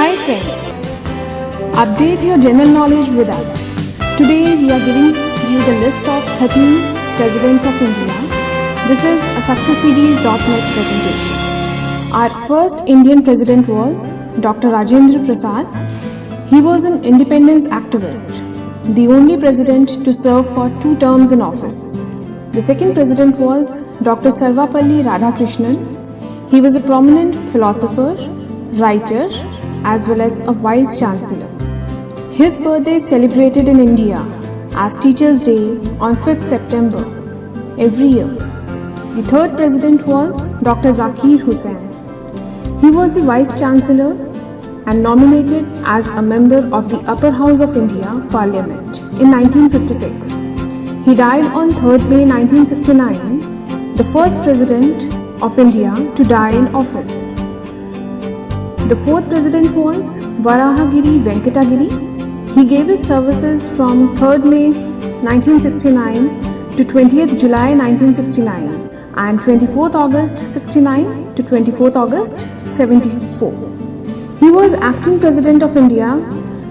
Hi friends, update your general knowledge with us. Today we are giving you the list of 13 Presidents of India. This is a successseries.net presentation. Our first Indian President was Dr. Rajendra Prasad. He was an independence activist, the only President to serve for 2 terms in office. The second President was Dr. Sarvapalli Radhakrishnan. He was a prominent philosopher, writer, as well as a Vice Chancellor. His birthday is celebrated in India as Teachers' Day on 5th September every year. The third President was Dr. Zakir Hussain. He was the Vice Chancellor and nominated as a member of the Upper House of India Parliament in 1956. He died on 3rd May 1969, the first President of India to die in office. The fourth President was Varahagiri Venkatagiri. He gave his services from 3rd May 1969 to 20th July 1969 and 24th August 69 to 24th August 74. He was acting President of India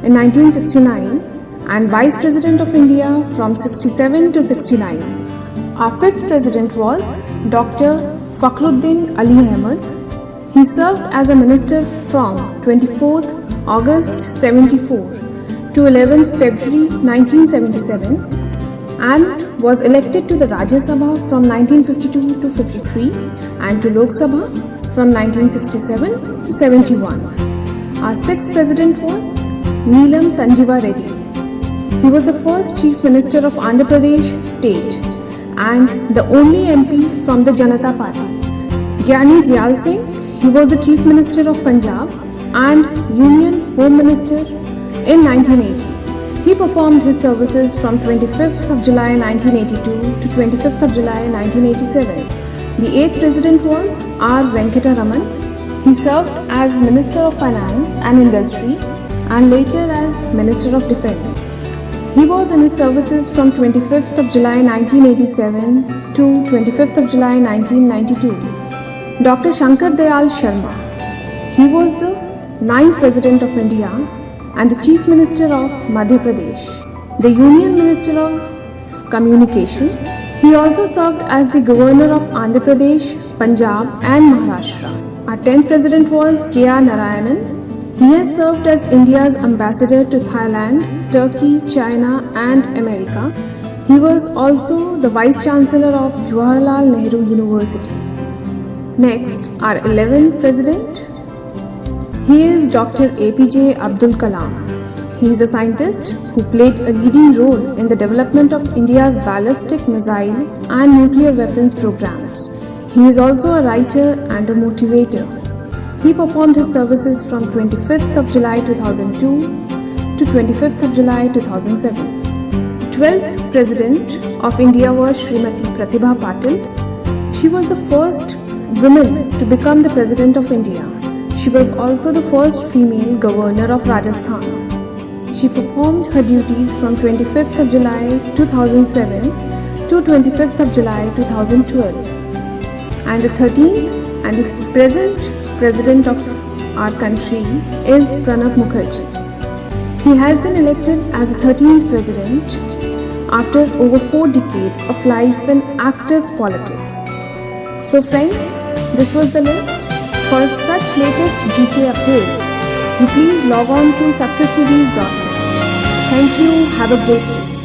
in 1969 and Vice President of India from 67 to 69. Our fifth President was Dr. Fakhruddin Ali Ahmed. He served as a minister from 24th August 74 to 11th February 1977 and was elected to the Rajya Sabha from 1952 to 53 and to Lok Sabha from 1967 to 71. Our sixth President was Neelam Sanjiva Reddy. He was the first Chief Minister of Andhra Pradesh state and the only MP from the Janata Party. Gyani Jayal Singh. He was the Chief Minister of Punjab and Union Home Minister in 1980. He performed his services from 25th of July 1982 to 25th of July 1987. The 8th President was R. Venkata Raman. He served as Minister of Finance and Industry and later as Minister of Defence. He was in his services from 25th of July 1987 to 25th of July 1992. Dr. Shankar Dayal Sharma. He was the 9th President of India and the Chief Minister of Madhya Pradesh, the Union Minister of Communications. He also served as the Governor of Andhra Pradesh, Punjab and Maharashtra. Our 10th President was K.R. Narayanan. He has served as India's ambassador to Thailand, Turkey, China and America. He was also the Vice Chancellor of Jawaharlal Nehru University. Next, our 11th President. He is Dr. APJ Abdul Kalam. He is a scientist who played a leading role in the development of India's ballistic missile and nuclear weapons programs. He is also a writer and a motivator. He performed his services from 25th of July 2002 to 25th of July 2007. The 12th President of India was Srimati Pratibha Patil. She was the first woman to become the President of India. She was also the first female Governor of Rajasthan. She performed her duties from 25th of July 2007 to 25th of July 2012. And the 13th and the present President of our country is Pranab Mukherjee. He has been elected as the 13th President after over 4 decades of life in active politics. So friends, this was the list. For such latest GK updates, you please log on to successseries.net. Thank you. Have a great day.